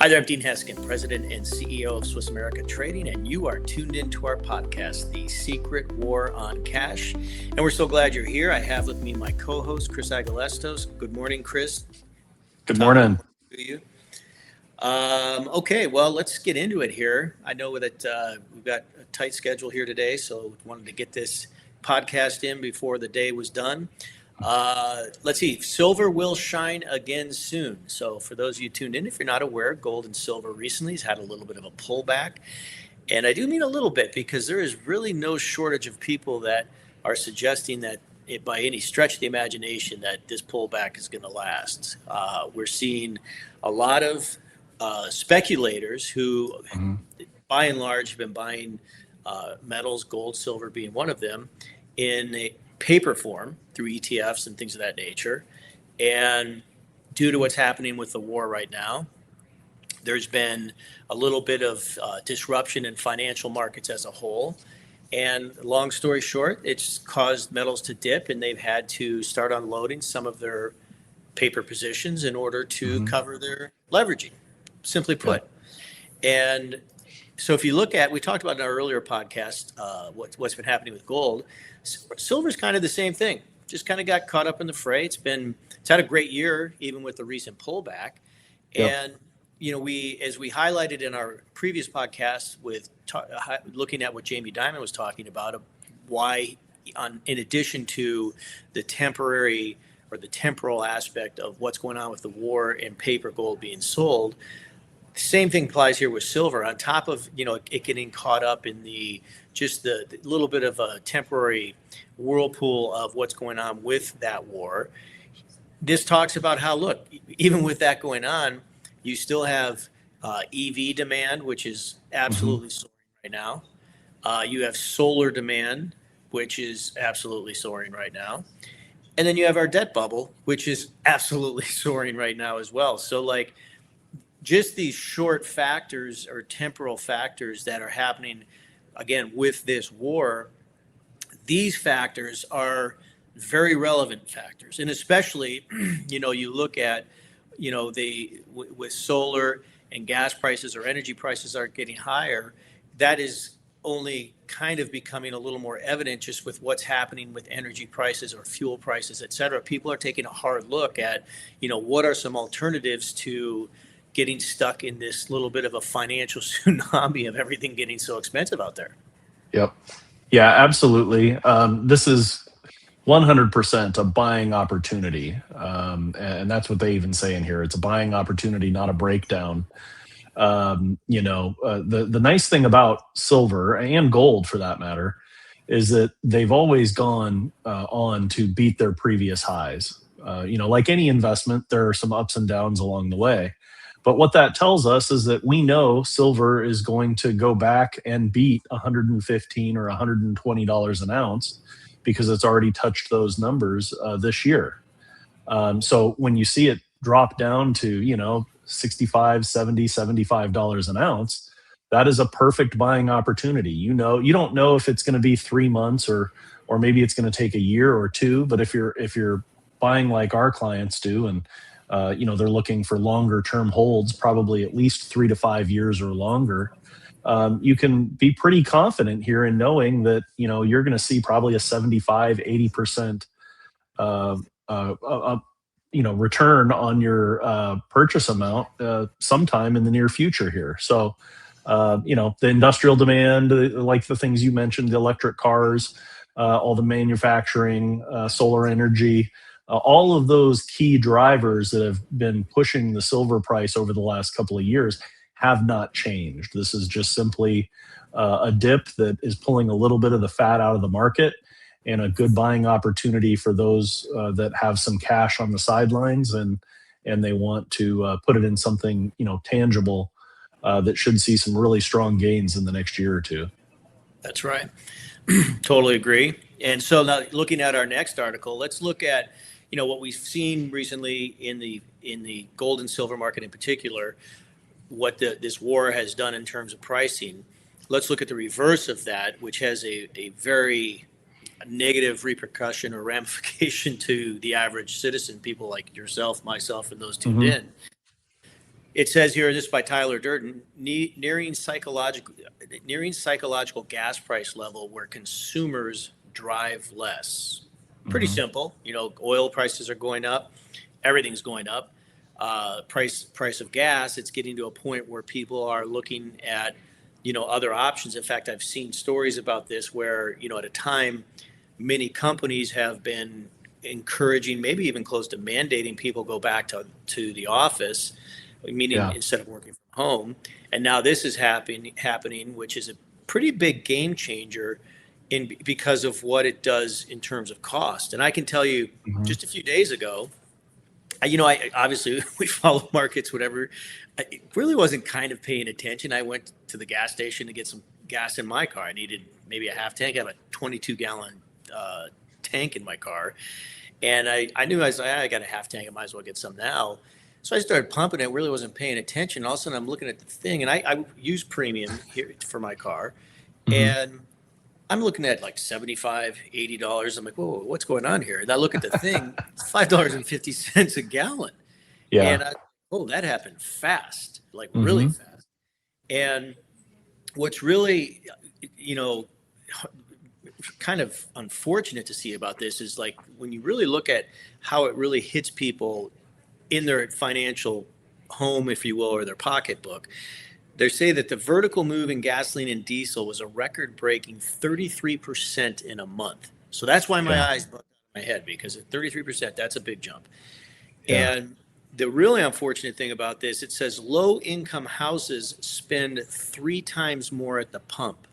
Hi there, I'm Dean Heskin, President and CEO of Swiss America Trading, and you are tuned into our podcast, The Secret War on Cash. And we're so glad you're here. I have with me my co-host, Chris Agelastos. Good morning, Chris. Good morning. To you. Okay, well, let's get into it here. I know that we've got a tight schedule here today, so wanted to get this podcast in before the day was done. Let's see, silver will shine again soon. So for those of you tuned in, if you're not aware, gold and silver recently has had a little bit of a pullback. And I do mean a little bit because there is really no shortage of people that are suggesting that by any stretch of the imagination that this pullback is going to last. We're seeing a lot of speculators who, by and large, have been buying metals, gold, silver being one of them, in a paper form through ETFs and things of that nature. And due to what's happening with the war right now, there's been a little bit of disruption in financial markets as a whole. And long story short, it's caused metals to dip, and they've had to start unloading some of their paper positions in order to cover their leveraging, simply put. And so if you look at, we talked about in our earlier podcast, what's been happening with gold. Silver's kind of the same thing. Just kind of got caught up in the fray. It's had a great year, even with the recent pullback. And as we highlighted in our previous podcast with looking at what Jamie Dimon was talking about, why, in addition to the temporary or the temporal aspect of what's going on with the war and paper gold being sold, the same thing applies here with silver. On top of it getting caught up in the little bit of a temporary whirlpool of what's going on with that war, this talks about how, look, even with that going on, you still have EV demand, which is absolutely soaring right now. You have solar demand, which is absolutely soaring right now. And then you have our debt bubble, which is absolutely soaring right now as well. So just these short factors or temporal factors that are happening, again, with this war, these factors are very relevant factors. And especially, you look at, with solar and gas prices or energy prices are getting higher, that is only kind of becoming a little more evident just with what's happening with energy prices or fuel prices, et cetera. People are taking a hard look at, what are some alternatives to getting stuck in this little bit of a financial tsunami of everything getting so expensive out there. Yep. Yeah, absolutely. This is 100% a buying opportunity. And that's what they even say in here. It's a buying opportunity, not a breakdown. The nice thing about silver and gold, for that matter, is that they've always gone on to beat their previous highs. Like any investment, there are some ups and downs along the way. But what that tells us is that we know silver is going to go back and beat $115 or $120 an ounce because it's already touched those numbers this year. So when you see it drop down to, $65, $70, $75 an ounce, that is a perfect buying opportunity. You don't know if it's going to be 3 months or maybe it's going to take a year or two. But if you're buying like our clients do, and they're looking for longer term holds, probably at least 3 to 5 years or longer, you can be pretty confident here in knowing that, you're going to see probably a 75, 80% return on your purchase amount sometime in the near future here. So, the industrial demand, like the things you mentioned, the electric cars, all the manufacturing, solar energy, all of those key drivers that have been pushing the silver price over the last couple of years have not changed. This is just simply a dip that is pulling a little bit of the fat out of the market, and a good buying opportunity for those that have some cash on the sidelines and they want to put it in something tangible that should see some really strong gains in the next year or two. That's right. Totally agree. And so now, looking at our next article, let's look at what we've seen recently in the gold and silver market in particular, what this war has done in terms of pricing. Let's look at the reverse of that, which has a very negative repercussion or ramification to the average citizen, people like yourself, myself, and those tuned in. It says here, this is by Tyler Durden, nearing psychological gas price level where consumers drive less. Pretty Hmm. simple. Oil prices are going up, everything's going up. Price of gas, it's getting to a point where people are looking at other options. In fact, I've seen stories about this where at a time many companies have been encouraging, maybe even close to mandating people go back to the office, meaning Yeah. instead of working from home. And now this is happening, which is a pretty big game changer because of what it does in terms of cost. And I can tell you, Hmm. just a few days ago, I obviously we follow markets, whatever. I really wasn't kind of paying attention. I went to the gas station to get some gas in my car. I needed maybe a half tank. I have a 22-gallon tank in my car, and I knew I got a half tank. I might as well get some now. So I started pumping it. Really wasn't paying attention. All of a sudden, I'm looking at the thing, and I use premium here for my car, Hmm. and I'm looking at like $75, $80. I'm like, whoa, what's going on here? And I look at the thing, it's $5.50 a gallon. Yeah. And that happened fast, like really Hmm. fast. And what's really, you know, kind of unfortunate to see about this is like when you really look at how it really hits people in their financial home, if you will, or their pocketbook. They say that the vertical move in gasoline and diesel was a record-breaking 33% in a month. So that's why my Yeah. eyes bugged out of my head, because at 33%, that's a big jump. Yeah. And the really unfortunate thing about this, it says low-income houses spend 3 times more at the pump.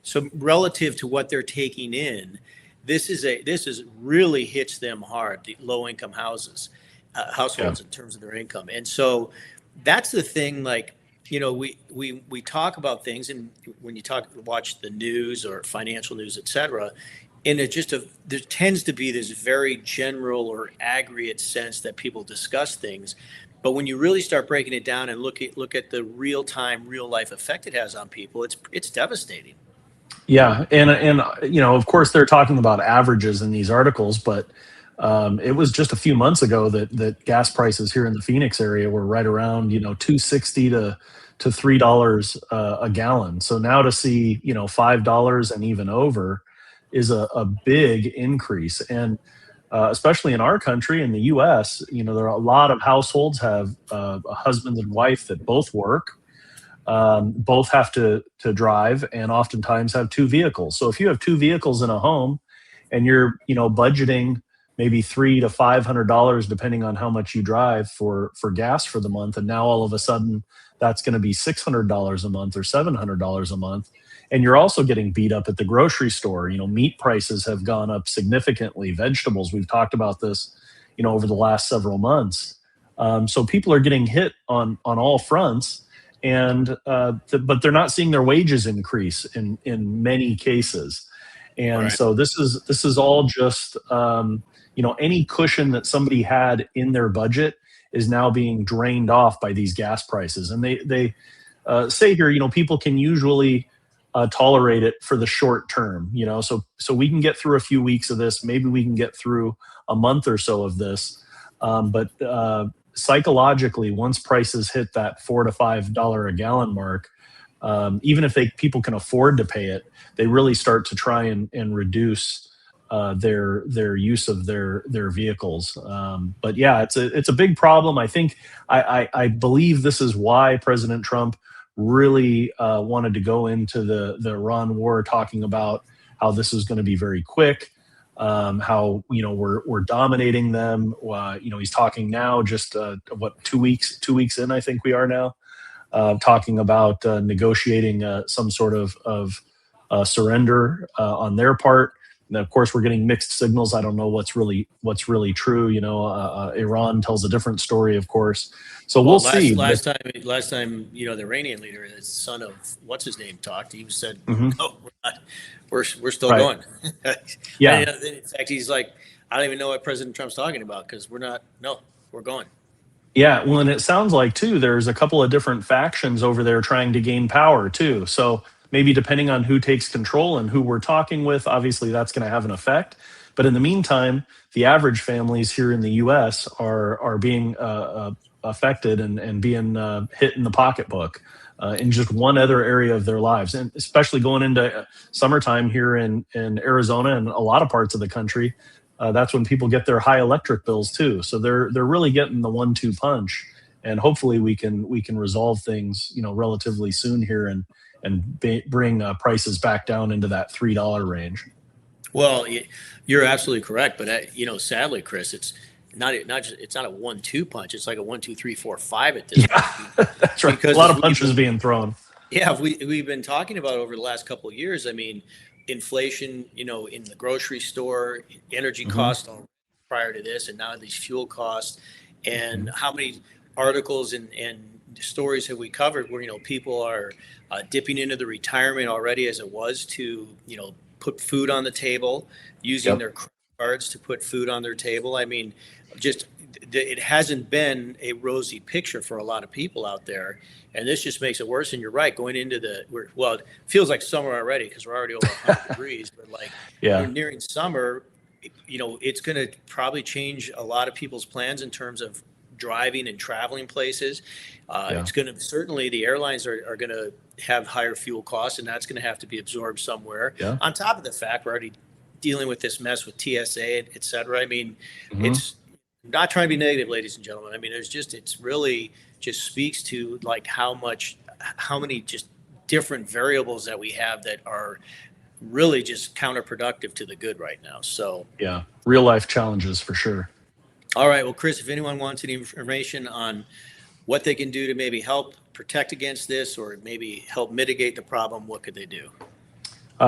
So relative to what they're taking in, this is really hits them hard. The low-income Yeah. households in terms of their income, and so that's the thing. Like we talk about things, and when you watch the news or financial news, etc. And there tends to be this very general or aggregate sense that people discuss things, but when you really start breaking it down and look at the real time, real life effect it has on people, it's devastating. Yeah, and of course they're talking about averages in these articles, but it was just a few months ago that gas prices here in the Phoenix area were right around 260 to $3 a gallon. So now to see $5 and even over is a big increase, and especially in our country in the U.S., there are a lot of households have a husband and wife that both work, both have to drive, and oftentimes have two vehicles. So if you have two vehicles in a home, and you're budgeting maybe $300 to $500 depending on how much you drive for gas for the month, and now all of a sudden that's going to be $600 a month or $700 a month, and you're also getting beat up at the grocery store. Meat prices have gone up significantly. Vegetables, we've talked about this, over the last several months. So people are getting hit on all fronts, and but they're not seeing their wages increase in many cases, and Right. so this is all just any cushion that somebody had in their budget is now being drained off by these gas prices, and they say here people can usually tolerate it for the short term, so we can get through a few weeks of this, maybe we can get through a month or so of this, but psychologically, once prices hit that $4 to $5 a gallon mark, even if people can afford to pay it, they really start to try and reduce their use of their vehicles. But yeah, it's a big problem. I think I believe this is why President Trump really wanted to go into the Iran war, talking about how this is going to be very quick, how we're dominating them. He's talking now, just what, 2 weeks in, I think we are now, talking about negotiating some sort of surrender on their part. And of course, we're getting mixed signals. I don't know what's really true. Iran tells a different story, of course. So we'll Well, see. But last time, the Iranian leader, the son of what's his name, talked. He said, mhm, "No, we're not. We're still right, going." yeah, In fact, he's like, "I don't even know what President Trump's talking about because we're not. No, we're going." yeah. Well, and it sounds like too, there's a couple of different factions over there trying to gain power too. So maybe depending on who takes control and who we're talking with, obviously that's going to have an effect. But in the meantime, the average families here in the U.S. are being affected and being hit in the pocketbook in just one other area of their lives, and especially going into summertime here in Arizona and a lot of parts of the country. That's when people get their high electric bills too. So they're really getting the 1-2 punch, and hopefully we can resolve things, relatively soon here and bring prices back down into that $3 range. Well, you're absolutely correct, but sadly, Chris, it's not a 1-2 punch. It's like a 1, 2, 3, 4, 5 at this point. That's right. Because a lot of punches being thrown. Yeah, we've been talking about over the last couple of years. I mean, inflation, in the grocery store, energy costs prior to this, and now these fuel costs, and how many articles and stories have we covered where people are dipping into the retirement already as it was to put food on the table, using their credit cards to put food on their table. I mean, just it hasn't been a rosy picture for a lot of people out there, and this just makes it worse. And you're right, going into it feels like summer already because we're already over 100 degrees, but we're nearing summer. It's going to probably change a lot of people's plans in terms of driving and traveling places. It's going to certainly, the airlines are going to have higher fuel costs, and that's going to have to be absorbed somewhere. On top of the fact we're already dealing with this mess with TSA, et cetera. I mean, it's not trying to be negative, ladies and gentlemen. I mean, it's really just speaks to how many just different variables that we have that are really just counterproductive to the good right now. So real life challenges for sure. All right. Well, Chris, if anyone wants any information on what they can do to maybe help protect against this or maybe help mitigate the problem, what could they do?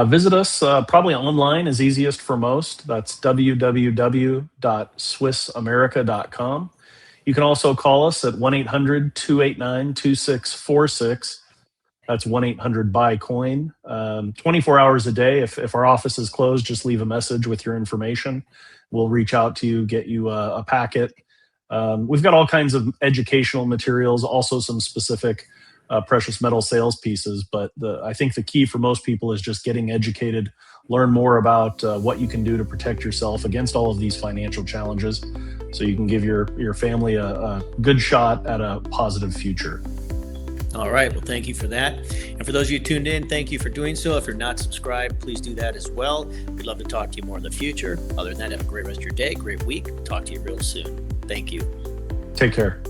Visit us probably online is easiest for most. That's www.swissamerica.com. You can also call us at 1-800-289-2646. That's 1-800-BUY-COIN. 24 hours a day. If our office is closed, just leave a message with your information. We'll reach out to you, get you a packet. We've got all kinds of educational materials, also some specific precious metal sales pieces. But I think the key for most people is just getting educated, learn more about what you can do to protect yourself against all of these financial challenges so you can give your family a good shot at a positive future. All right. Well, thank you for that. And for those of you tuned in, thank you for doing so. If you're not subscribed, please do that as well. We'd love to talk to you more in the future. Other than that, have a great rest of your day, great week. Talk to you real soon. Thank you. Take care.